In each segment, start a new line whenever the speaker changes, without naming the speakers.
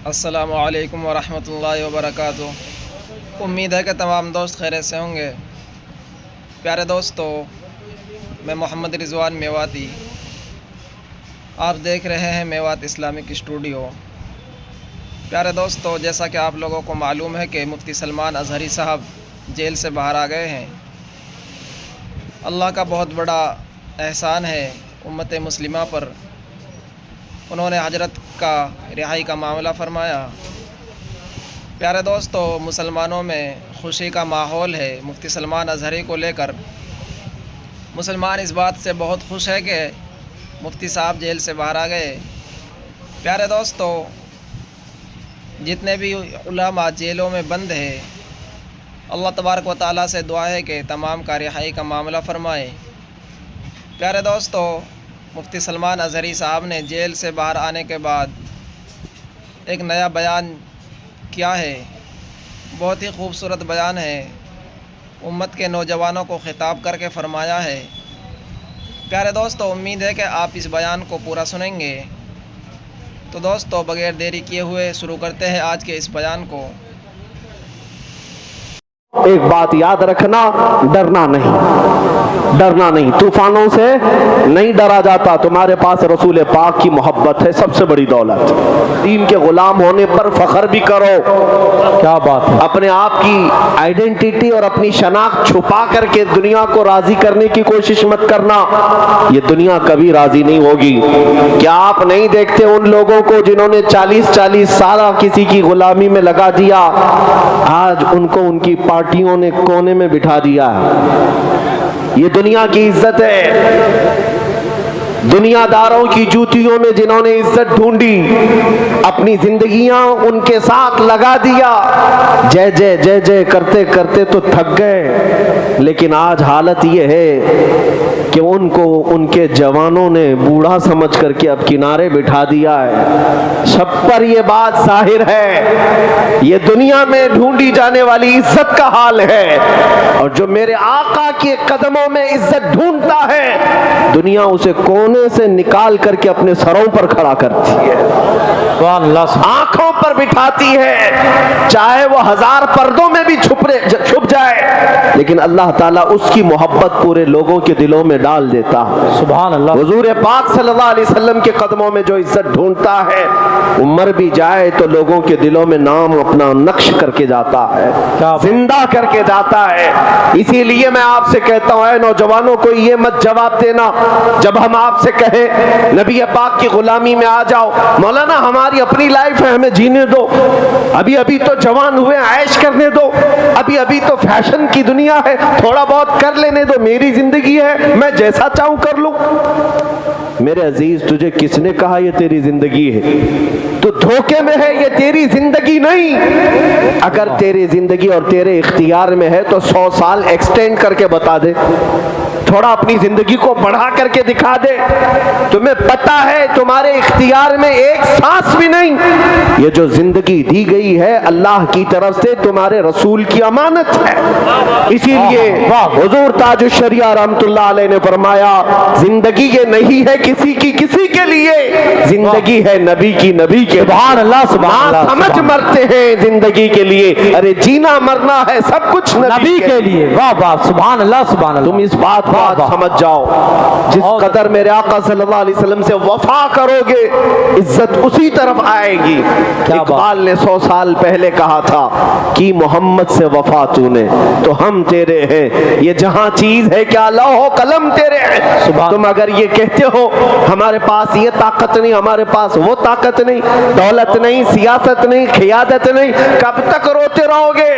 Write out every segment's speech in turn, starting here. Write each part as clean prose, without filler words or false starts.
السلام علیکم ورحمۃ اللہ وبرکاتہ۔ امید ہے کہ تمام دوست خیریت سے ہوں گے۔ پیارے دوستو، میں محمد رضوان میواتی، آپ دیکھ رہے ہیں میوات اسلامک اسٹوڈیو۔ پیارے دوستو، جیسا کہ آپ لوگوں کو معلوم ہے کہ مفتی سلمان اظہری صاحب جیل سے باہر آ گئے ہیں۔ اللہ کا بہت بڑا احسان ہے امت مسلمہ پر، انہوں نے حضرت کا رہائی کا معاملہ فرمایا۔ پیارے دوستو، مسلمانوں میں خوشی کا ماحول ہے مفتی سلمان اظہری کو لے کر۔ مسلمان اس بات سے بہت خوش ہے کہ مفتی صاحب جیل سے باہر آ گئے۔ پیارے دوستو، جتنے بھی علماء جیلوں میں بند ہیں، اللہ تبارک و تعالیٰ سے دعا ہے کہ تمام کا رہائی کا معاملہ فرمائے۔ پیارے دوستو، مفتی سلمان اظہری صاحب نے جیل سے باہر آنے کے بعد ایک نیا بیان کیا ہے، بہت ہی خوبصورت بیان ہے، امت کے نوجوانوں کو خطاب کر کے فرمایا ہے۔ پیارے دوستو، امید ہے کہ آپ اس بیان کو پورا سنیں گے۔ تو دوستو، بغیر دیری کیے ہوئے شروع کرتے ہیں آج کے اس بیان کو۔
ایک بات یاد رکھنا، ڈرنا نہیں، طوفانوں سے نہیں ڈرا جاتا۔ تمہارے پاس رسول پاک کی محبت ہے، سب سے بڑی دولت۔ دین کے غلام ہونے پر فخر بھی کرو، کیا بات ہے۔ اپنے آپ کی آئیڈینٹی اور اپنی شناخت چھپا کر کے دنیا کو راضی کرنے کی کوشش مت کرنا، یہ دنیا کبھی راضی نہیں ہوگی۔ کیا آپ نہیں دیکھتے ان لوگوں کو جنہوں نے 40 سال کسی کی غلامی میں لگا دیا، آج ان کو ان کی پارٹیوں نے کونے میں بٹھا دیا ہے۔ یہ دنیا کی عزت ہے۔ دنیا داروں کی جوتیوں میں جنہوں نے عزت ڈھونڈی، اپنی زندگیاں ان کے ساتھ لگا دیا، جے جے کرتے کرتے تو تھک گئے، لیکن آج حالت یہ ہے کہ ان کو ان کے جوانوں نے بوڑھا سمجھ کر کے اب کنارے بٹھا دیا ہے۔ سب پر یہ بات ظاہر ہے، یہ دنیا میں ڈھونڈی جانے والی عزت کا حال ہے، اور جو میرے آقا کے قدموں میں عزت ڈھونڈتا ہے، دنیا اسے کونے سے نکال کر کے اپنے سروں پر کھڑا کرتی ہے، آنکھوں پر بٹھاتی ہے، چاہے وہ 1000 پردوں میں بھی چھپ جائے، لیکن اللہ تعالیٰ اس کی محبت پورے لوگوں کے دلوں میں ڈال دیتا ہے۔ سبحان اللہ۔ حضور پاک صلی اللہ علیہ وسلم کے قدموں میں جو عزت ڈھونڈتا ہے، وہ مر بھی جائے تو لوگوں کے دلوں میں نام اپنا نقش کر کے جاتا ہے، زندہ کر کے جاتا ہے۔ اسی لیے میں آپ سے کہتا ہوں، اے نوجوانوں کو یہ مت جواب دینا جب ہم آپ سے کہیں نبی پاک کی غلامی میں آ جاؤ، مولانا ہماری اپنی لائف ہے، ہمیں جینے دو، ابھی تو جوان ہوئے، عیش کرنے دو، ابھی تو فیشن کی دنیا ہے، تھوڑا بہت کر لینے دو، میری زندگی ہے، میں جیسا چاہوں کر لوں۔ میرے عزیز، تجھے کس نے کہا یہ تیری زندگی ہے؟ تو دھوکے میں ہے، یہ تیری زندگی نہیں۔ اگر تیری زندگی اور تیرے اختیار میں ہے تو 100 سال ایکسٹینڈ کر کے بتا دے، تھوڑا اپنی زندگی کو بڑھا کر کے دکھا دے۔ تمہیں پتا ہے تمہارے اختیار میں ایک سانس بھی نہیں، یہ جو زندگی دی گئی ہے اللہ کی طرف سے تمہارے رسول کی امانت ہے۔ اسی لیے حضور تاج الشریعہ رحمت اللہ علیہ نے فرمایا، زندگی یہ نہیں ہے کسی کے لیے، زندگی ہے نبی کی، نبی کے۔ سبحان اللہ، سبحان اللہ۔ سمجھ مرتے ہیں زندگی کے لیے، ارے جینا مرنا ہے سب کچھ نبی کے لیے۔ واہ واہ، سبحان اللہ، سبحان اللہ۔ تم اس بات کو آج سمجھ جاؤ، جس قدر میرے آقا صلی اللہ علیہ وسلم سے وفا کرو گے، عزت اسی طرف آئے گی۔ اقبال نے 100 سال پہلے کہا تھا کہ محمد سے وفا تو نے تو ہم تیرے ہیں، یہ جہاں چیز ہے کیا لوح و قلم تیرے ہیں۔ تم اگر یہ کہتے ہو ہمارے پاس یہ طاقت نہیں، ہمارے پاس وہ طاقت نہیں، دولت نہیں، سیاست نہیں، قیادت نہیں، کب تک روتے رہو گے؟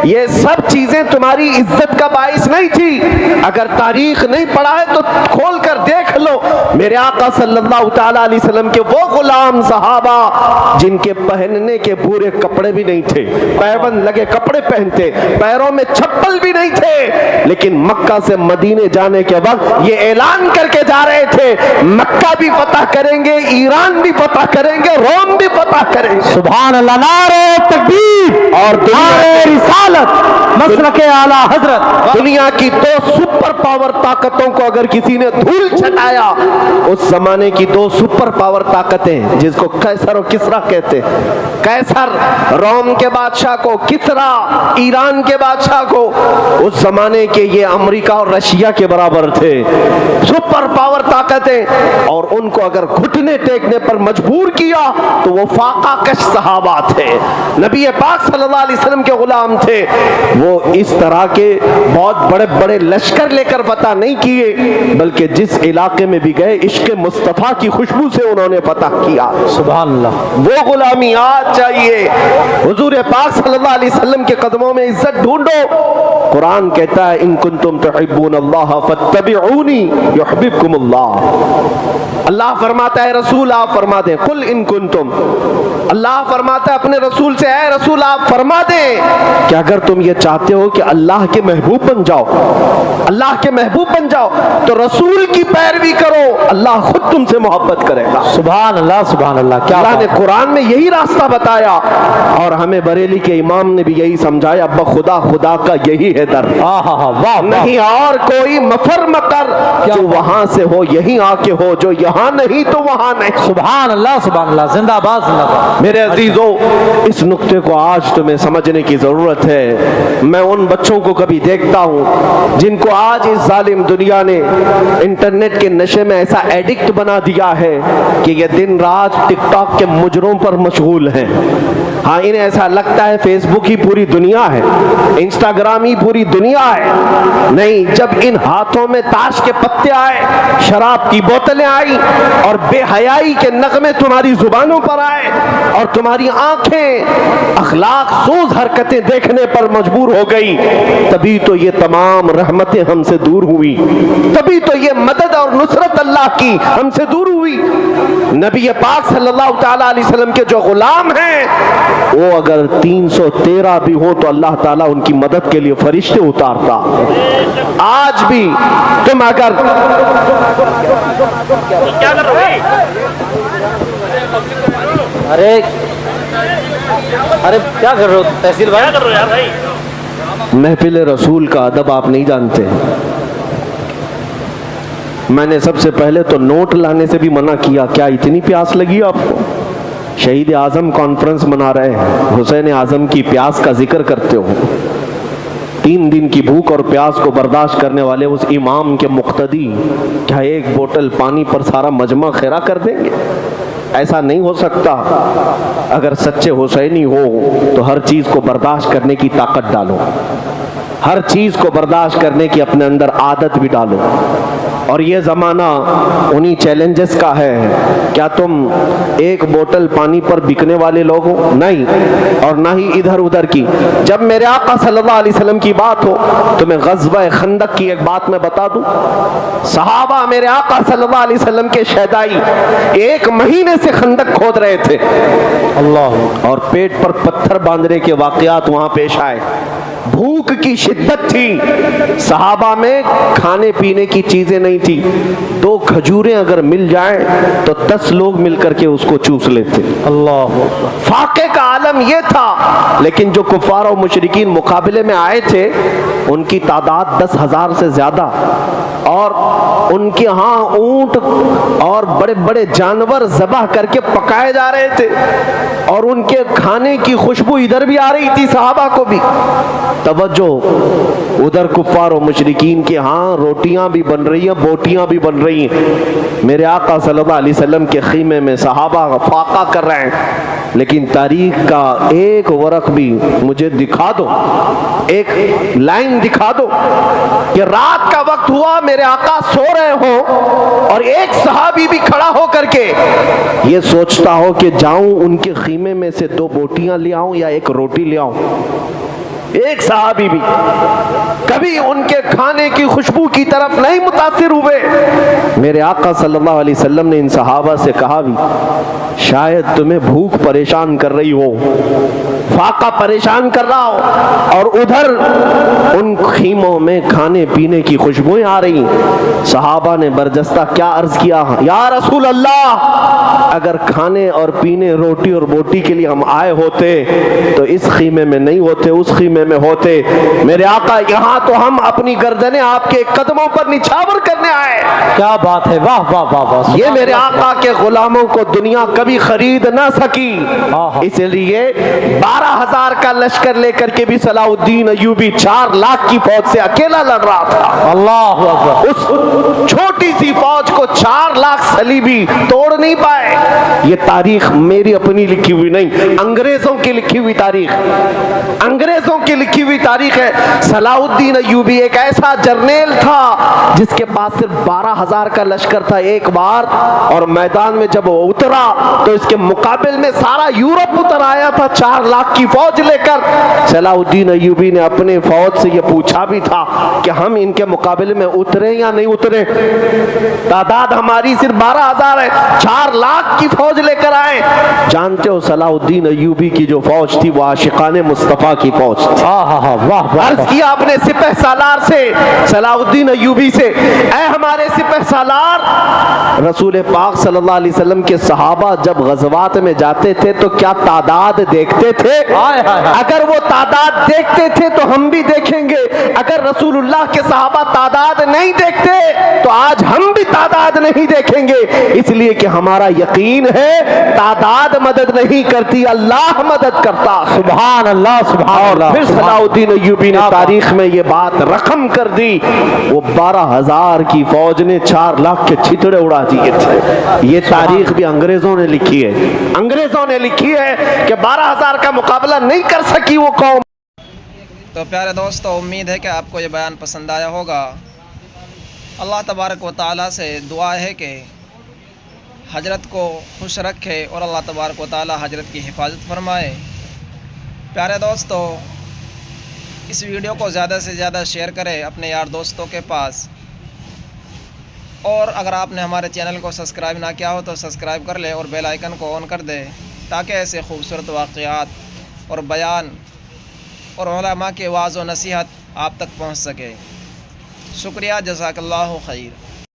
یہ سب چیزیں تمہاری عزت کا باعث نہیں تھی۔ اگر تاریخ نہیں پڑھا ہے تو کھول کر دیکھ لو، میرے آقا صلی اللہ تعالیٰ علیہ وسلم کے وہ غلام صحابہ جن کے پہننے کے پورے کپڑے بھی نہیں تھے، پیبند لگے کپڑے پہنتے، پیروں میں چپل بھی نہیں تھے، لیکن مکہ سے مدینے جانے کے وقت یہ اعلان کر کے جا رہے تھے، مکہ بھی فتح کریں گے، ایران بھی فتح کریں گے، روم بھی فتح کریں گے۔ سبحان اللہ، نعرہ تکبیر اور رسالت، مسلک اعلیٰ حضرت۔ دنیا کی 2 سپر پاور طاقتوں کو اگر کسی نے دھول چھٹایا، اس زمانے کی 2 سپر پاور طاقتیں جس کو قیصر و کسریٰ کہتے कैसर रोम के बादशाह को, किसरा ईरान के बादशाह को, उस जमाने के ये अमेरिका और रशिया के बराबर थे, सुपर पावर ताकतें, और उनको अगर घुटने टेकने पर मजबूर किया तो वो फाका कश सहाबा थे, नबी पाक सल्लल्लाहु अलैहि वसल्लम के गुलाम थे। वो इस तरह के बहुत बड़े बड़े लश्कर लेकर फतह नहीं किए, बल्कि जिस इलाके में भी गए इश्क मुस्तफा की खुशबू से उन्होंने फतह किया। सुभान अल्लाह। वो गुलामी आज चाहिए। हुजूर पाक सल्लल्लाहु अलैहि वसल्लम के कदमों में इज्जत ढूंढो। कुरान कहता है इन कुंतुम तुहिब्बून अल्लाह फत्तबिऊनी युहिब्बुकुमुल्लाह। अल्लाह फरमाता है रसूल आप फरमा दें, कुल इन कुंतुम, अल्लाह फरमाता है अपने रसूल से, ऐ रसूल आप फरमा दें कि अगर तुम ये चाहते हो कि अल्लाह के महबूब बन जाओ, अल्लाह के महबूब बन जाओ, तो रसूल की पैरवी करो, अल्लाह खुद तुमसे मोहब्बत करेगा। सुभान अल्लाह, सुभान अल्लाह। क्या अल्लाह ने कुरान में यही रास्ता बताया, और हमें बरेली के इमाम ने भी यही समझाया, अब्बा खुदा खुदा का यही है दर, वाह नहीं और कोई मफर मकर, जो वहां से हो यहीं आके हो, जो यहाँ नहीं तो वहां नहीं। सुभान अल्लाह, सुभान अल्लाह, जिंदाबाद जिंदाबाद। मेरे अजीजों, इस नुक्ते को आज तुम्हें समझने की जरूरत है। मैं उन बच्चों को कभी देखता हूँ जिनको आज इस जालिम दुनिया ने इंटरनेट के नशे में ऐसा एडिक्ट बना दिया है कि ये दिन रात टिकटॉक के मुजरों पर मशगूल हैं। हाँ, इन्हें ऐसा लगता है फेसबुक ही पूरी दुनिया है, इंस्टाग्राम ही पूरी दुनिया है। नहीं, जब इन हाथों में ताश के पत्ते आए, शराब की बोतलें आई, और बेहयाई के नगमे तुम्हारी जुबानों पर आए, और तुम्हारी आंखें अखलाक सूज हरकतें देखने पर मजबूर हो गई, तभी तो ये तमाम रहमतें हमसे दूर हुई, तभी तो ये मदद और नुसरत अल्लाह की हमसे दूर हुई। नबी पाक सल्लल्लाहु ताला अलैहि वसल्लम के जो गुलाम हैं, वो अगर 313 भी हो तो अल्लाह ताला उनकी मदद के लिए फरिश्ते उतारता। आज भी तुम अगर क्या कर रहे हो? अरे क्या कर रहे हो तहसील भाई? क्या कर रहे हो यार भाई? महफिल रसूल का अदब आप नहीं जानते। मैंने सबसे पहले तो नोट लाने से भी मना किया। क्या इतनी प्यास लगी आपको? शहीद आजम कॉन्फ्रेंस मना रहे हैं, हुसैन आजम की प्यास का जिक्र करते हो। 3 दिन की भूख और प्यास को बर्दाश्त करने वाले उस इमाम के मुक्तदी क्या एक बोतल पानी पर सारा मजमा खैरा कर देंगे? ऐसा नहीं हो सकता। अगर सच्चे हुसैनी हो तो हर चीज को बर्दाश्त करने की ताकत डालो, हर चीज को बर्दाश्त करने की अपने अंदर आदत भी डालो। और ये ज़माना उन्हीं चैलेंजेस का है। क्या तुम एक बोतल पानी पर बिकने वाले लोग हो? नहीं, और ना ही इधर उधर की। जब मेरे आका सल्लल्लाहु अलैहि वसल्लम की बात हो तो मैं गज़वा खंदक की एक बात मैं बता दूं। सहाबा मेरे आका सल्लल्लाहु अलैहि वसल्लम के शहदाई 1 महीने से खंदक खोद रहे थे, अल्लाह, और पेट पर पत्थर बांधने के वाक़यात वहां पेश आए। भूख की शिद्दत थी, सहाबा में खाने पीने की चीजें नहीं थी। 2 खजूरें अगर मिल जाए तो 10 लोग मिलकर के उसको चूस लेते। अल्लाह, फाके का आलम ये था। लेकिन जो कुफार और मुशरिकीन मुकाबले में आए थे उनकी तादाद 10,000 से ज्यादा, और उनके यहाँ ऊंट और बड़े बड़े जानवर ज़बह करके पकाए जा रहे थे, और उनके खाने की खुशबू इधर भी आ रही थी, सहाबा को भी। तवज्जो, उधर कुफ्फार और मुशरिकीन के यहाँ रोटियां भी बन रही हैं, बोटियां भी बन रही हैं। मेरे आका सल्लल्लाहु अलैहि वसल्लम के खीमे में सहाबा फाका कर रहे हैं। लेकिन तारीख का एक वरक भी मुझे दिखा दो, एक लाइन दिखा दो कि रात का वक्त हुआ, मेरे आका सो रहे हो, और एक सहाबी भी खड़ा हो करके ये सोचता हो कि जाऊं उनके खीमे में से 2 बोटियां ले आऊं या 1 रोटी ले आऊं। एक सहाबी भी कभी उनके खाने की खुशबू की तरफ नहीं मुतासिर हुए। मेरे आका सल्लल्लाहु अलैहि वसल्लम ने इन सहाबा से कहा भी, शायद तुम्हें भूख परेशान कर रही हो, फाका परेशान कर रहा हो और उधर उन खीमों में खाने पीने की खुशबुएं आ रही। सहाबा ने बरजस्ता क्या अर्ज किया, या रसूल अल्लाह, अगर खाने और पीने रोटी और बोटी के लिए हम आए होते तो इस खीमे में नहीं होते, उस खीमे में होते। मेरे आका, यहाँ तो हम अपनी गर्दनें आपके कदमों पर निछावर करने आए।
क्या बात है, वाह वाह वाह वाह।
ये मेरे आका के गुलामों को दुनिया कभी खरीद ना सकी, इसलिए 12,000 का लश्कर लेकर के भी सलाउद्दीन अय्यूबी 4 लाख की फौज से अकेला लड़ रहा था।
अल्लाह अकबर।
उस छोटी सी फौज को 4 लाख सलीबी तोड़ नहीं पाए। ये तारीख मेरी अपनी लिखी हुई नहीं, अंग्रेजों की लिखी हुई तारीख, अंग्रेजों की लिखी हुई तारीख है। सलाउद्दीन अय्यूबी एक ऐसा जर्नेल था जिसके पास सिर्फ 12,000 का लश्कर था एक बार, और मैदान में जब वो उतरा तो इसके मुकाबले में सारा यूरोप उतर आया था 4 लाख की फौज लेकर। सलाउद्दीन अय्यूबी ने अपने फौज से ये पूछा भी था कि हम इनके मुकाबले में उतरे या नहीं उतरे। तादाद हमारी सिर्फ 12,000 है, 4 लाख की फौज लेकर आए। जानते हो सलाउद्दीन अय्यूबी की जो फौज थी वो आशिकाने मुस्तफा की फौज थी।
वाह।
अर्ज किया अपने सिपह सालार से, सलाउद्दीन अय्यूबी से, ऐ हमारे सिपह सालार, रसूल पाक सल्लल्लाहु अलैहि वसल्लम के सहाबा जब गज़वात में जाते थे तो क्या तादाद देखते थे? अगर वो तादाद देखते थे तो हम भी देखेंगे। अगर रसूलुल्लाह के सहाबा तादाद नहीं देखते तो आज हम भी तादाद नहीं देखेंगे, इसलिए कि हमारा यकीन है तादाद मदद नहीं करती, अल्लाह मदद करता।
सुभान अल्लाह, सुभान अल्लाह।
फिर सलाउद्दीन अय्यूबी ने तारीख में ये बात रकम कर दी, वो 12,000 की फौज ने 4 लाख के छितड़े उड़ा दिए थे। ये तारीख भी अंग्रेजों ने लिखी है, अंग्रेजों ने लिखी है कि 12,000 का मुकाबला नहीं कर सकी वो कौम।
तो प्यारे दोस्तों, उम्मीद है कि आपको ये बयान पसंद आया होगा। अल्लाह तबारक व तआला से दुआ है कि हजरत को खुश रखे और अल्लाह तबारक व तआला हजरत की हिफाजत फरमाए। प्यारे दोस्तों, इस वीडियो को ज़्यादा से ज़्यादा शेयर करें अपने यार दोस्तों के पास, और अगर आपने हमारे चैनल को सब्सक्राइब ना किया हो तो सब्सक्राइब कर ले और बेल आइकन को ऑन कर दे, ताकि ऐसे खूबसूरत वाक़यात और बयान और उलमा के वाज़ व नसीहत आप तक पहुँच सके। शुक्रिया, जज़ाकल्लाहु खैर।